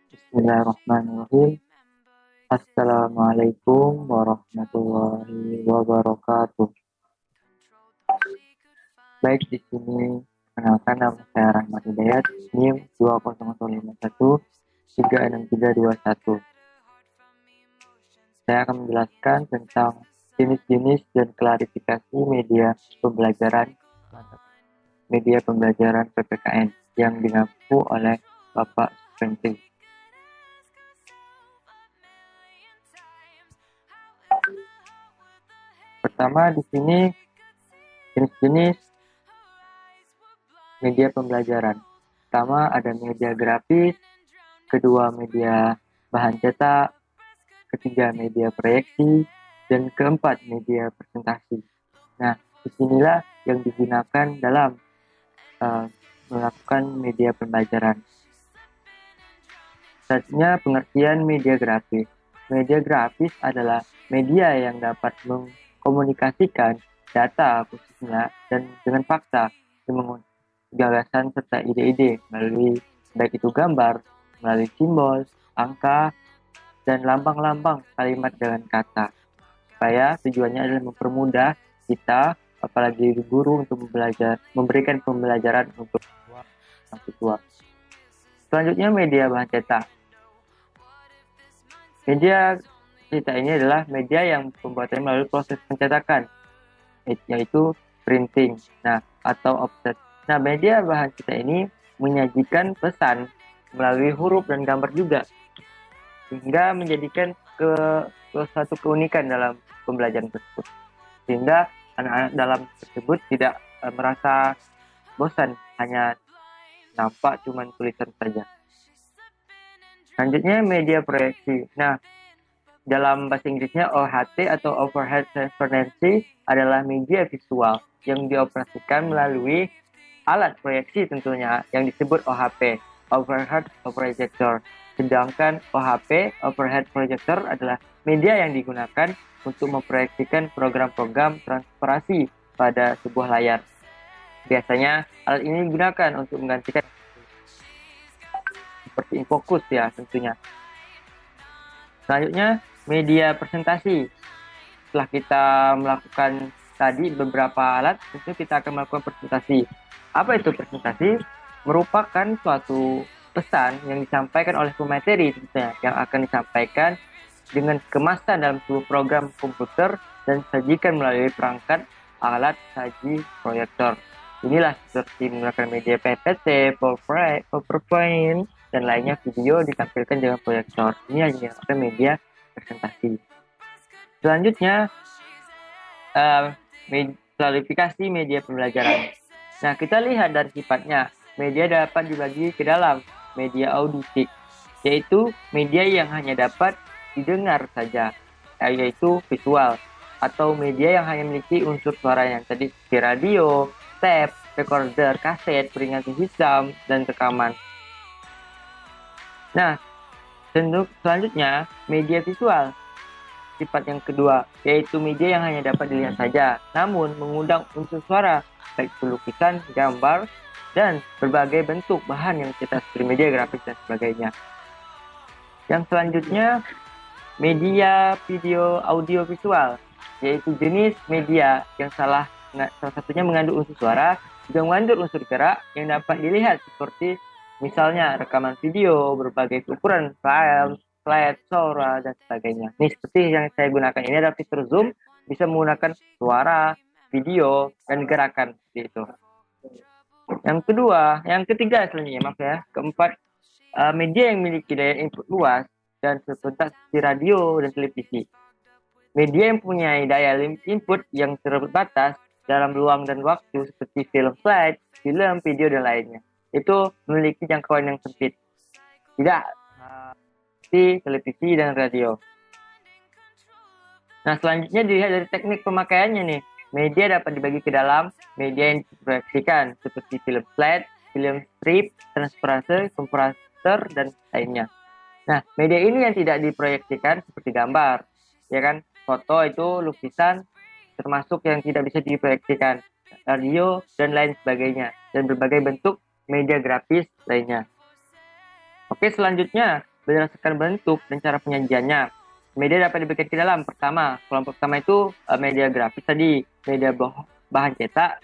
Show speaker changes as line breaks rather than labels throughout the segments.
Bismillahirrahmanirrahim. Assalamualaikum warahmatullahi wabarakatuh. Baik, di sini perkenalkan nama saya Rahmat Hidayat, NIM 20051 Saya akan menjelaskan tentang jenis-jenis dan klarifikasi media pembelajaran PPKN yang ditempuh oleh Bapak Supentri. Pertama, di sini jenis-jenis media pembelajaran. Pertama ada media grafis, kedua media bahan cetak, ketiga media proyeksi, dan keempat media presentasi. Nah, disinilah yang digunakan dalam melakukan media pembelajaran. Selanjutnya pengertian media grafis. Media grafis adalah media yang dapat mengkomunikasikan data khususnya dan dengan fakta, gagasan serta ide-ide melalui baik itu gambar, melalui simbol, angka, dan lambang-lambang kalimat dengan kata. Supaya tujuannya adalah mempermudah kita, apalagi guru untuk memberikan pembelajaran untuk siswa. Selanjutnya media bahan cetak. Media cetak ini adalah media yang pembuatannya melalui proses pencetakan, yaitu printing, atau offset. Nah, media bahan cetak ini menyajikan pesan melalui huruf dan gambar juga, sehingga menjadikan suatu keunikan dalam pembelajaran tersebut. Sehingga anak-anak dalam tersebut tidak merasa bosan hanya nampak cuma tulisan saja. Selanjutnya media proyeksi. Nah, dalam bahasa Inggrisnya OHT atau Overhead Transparency adalah media visual yang dioperasikan melalui alat proyeksi tentunya yang disebut OHP, Overhead Projector. Sedangkan OHP, Overhead Projector adalah media yang digunakan untuk memproyeksikan program-program transparansi pada sebuah layar. Biasanya alat ini digunakan untuk menggantikan seperti InFocus ya tentunya. Selanjutnya media presentasi. Setelah kita melakukan tadi beberapa alat, tentu kita akan melakukan presentasi. Apa itu presentasi? Merupakan suatu pesan yang disampaikan oleh pemateri tentunya, yang akan disampaikan dengan kemasan dalam sebuah program komputer dan disajikan melalui perangkat alat saji proyektor. Inilah seperti menggunakan media PPT, PowerPoint, dan lainnya video ditampilkan dengan proyektor. Ini hanya media presentasi. Selanjutnya, klarifikasi media pembelajaran. Nah, kita lihat dari sifatnya. Media dapat dibagi ke dalam media auditif, yaitu media yang hanya dapat didengar saja, yaitu visual, atau media yang hanya memiliki unsur suara yang tadi seperti radio, tape, recorder, kaset, peringatan hitam, dan rekaman. Nah, selanjutnya media visual. Sifat yang kedua, yaitu media yang hanya dapat dilihat saja, namun mengundang unsur suara, baik lukisan, gambar, dan berbagai bentuk bahan yang kita seperti media grafis dan sebagainya. Yang selanjutnya, media video audio visual, yaitu jenis media yang salah satunya mengandung unsur suara, juga mengandung unsur gerak yang dapat dilihat seperti misalnya rekaman video, berbagai ukuran file, slide, suara, dan sebagainya. Ini seperti yang saya gunakan ini adalah fitur zoom, bisa menggunakan suara, video, dan gerakan seperti itu. Yang ketiga selanjutnya, maaf ya, keempat, media yang memiliki daya input luas dan serentak seperti radio dan televisi. Media yang punya daya input yang terbatas dalam ruang dan waktu seperti film slide, film, video, dan lainnya. Itu memiliki jangkauan yang sempit. Tidak seperti televisi dan radio. Nah, selanjutnya dilihat dari teknik pemakaiannya nih. Media dapat dibagi ke dalam media yang diproyeksikan seperti film slide, film strip, transparansi, kompresor, dan lainnya. Nah, media ini yang tidak diproyeksikan seperti gambar, ya kan? Foto itu lukisan termasuk yang tidak bisa diproyeksikan, radio dan lain sebagainya, dan berbagai bentuk media grafis lainnya. Oke, selanjutnya berdasarkan bentuk dan cara penyajiannya. Media dapat dibagi ke dalam. Pertama, kelompok pertama itu media grafis tadi, media bahan cetak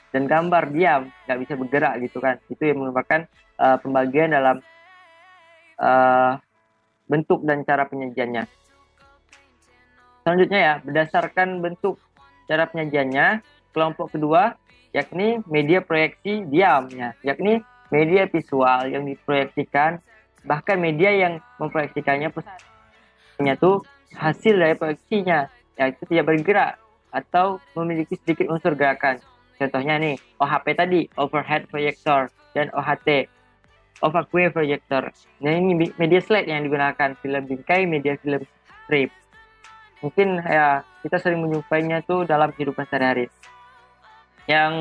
dan gambar diam, nggak bisa bergerak gitu kan. Itu yang merupakan pembagian dalam bentuk dan cara penyajiannya. Selanjutnya ya, berdasarkan bentuk cara penyajiannya, kelompok kedua yakni media proyeksi diam, ya, yakni media visual yang diproyeksikan, bahkan media yang memproyeksikannya pesannya tuh hasil dari proyeksinya, yaitu tidak bergerak atau memiliki sedikit unsur gerakan. Contohnya nih, OHP tadi, overhead projector, dan OHT, overhead projector. Nah, ini media slide yang digunakan, film bingkai, media film strip. Mungkin ya kita sering menjumpainya tuh dalam kehidupan sehari-hari. Yang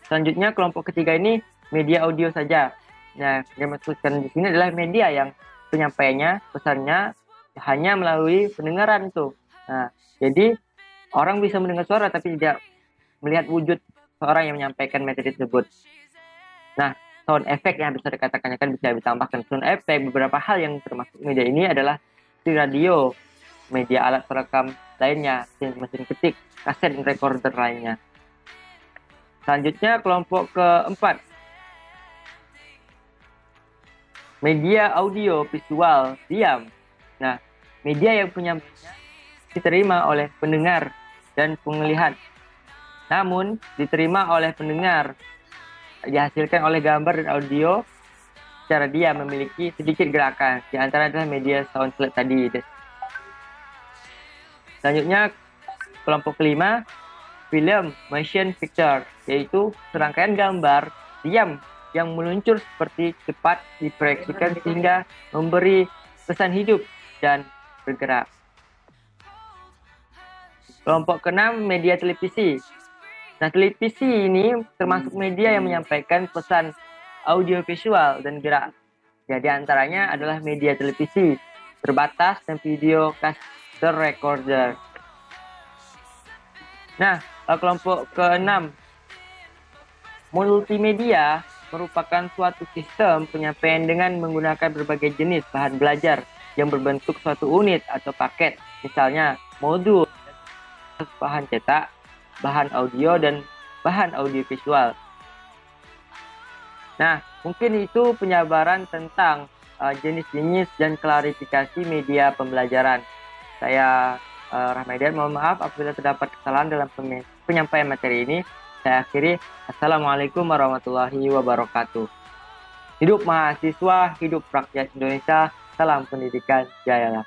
selanjutnya kelompok ketiga ini media audio saja. Nah, yang maksudkan di sini adalah media yang penyampaiannya, pesannya hanya melalui pendengaran tuh. Nah, jadi orang bisa mendengar suara tapi tidak melihat wujud seorang yang menyampaikan materi tersebut. Nah, sound effect yang bisa dikatakan kan bisa ditambahkan sound effect. Beberapa hal yang termasuk media ini adalah di radio, media alat perekam lainnya, mesin ketik, kaset, dan recorder lainnya. Selanjutnya kelompok keempat, media audio visual diam. Nah, media yang punya diterima oleh pendengar dan penglihat, namun diterima oleh pendengar, dihasilkan oleh gambar dan audio secara diam, memiliki sedikit gerakan. Di antara adalah media sound slide tadi. Selanjutnya kelompok kelima, film motion picture, yaitu serangkaian gambar diam yang meluncur seperti cepat diproyeksikan sehingga memberi kesan hidup dan bergerak. Kelompok keenam, media televisi. Nah, televisi ini termasuk media yang menyampaikan pesan audiovisual dan gerak. Jadi antaranya adalah media televisi terbatas dan video caster recorder. Nah, kelompok keenam, multimedia merupakan suatu sistem penyampaian dengan menggunakan berbagai jenis bahan belajar yang berbentuk suatu unit atau paket, misalnya modul, bahan cetak, bahan audio, dan bahan audiovisual. Nah, mungkin itu penjabaran tentang jenis-jenis dan klarifikasi media pembelajaran. Saya Rahmadian, mohon maaf apabila terdapat kesalahan dalam penyampaian materi ini. Saya akhiri. Assalamualaikum warahmatullahi wabarakatuh. Hidup mahasiswa, hidup rakyat Indonesia, salam pendidikan, jayalah.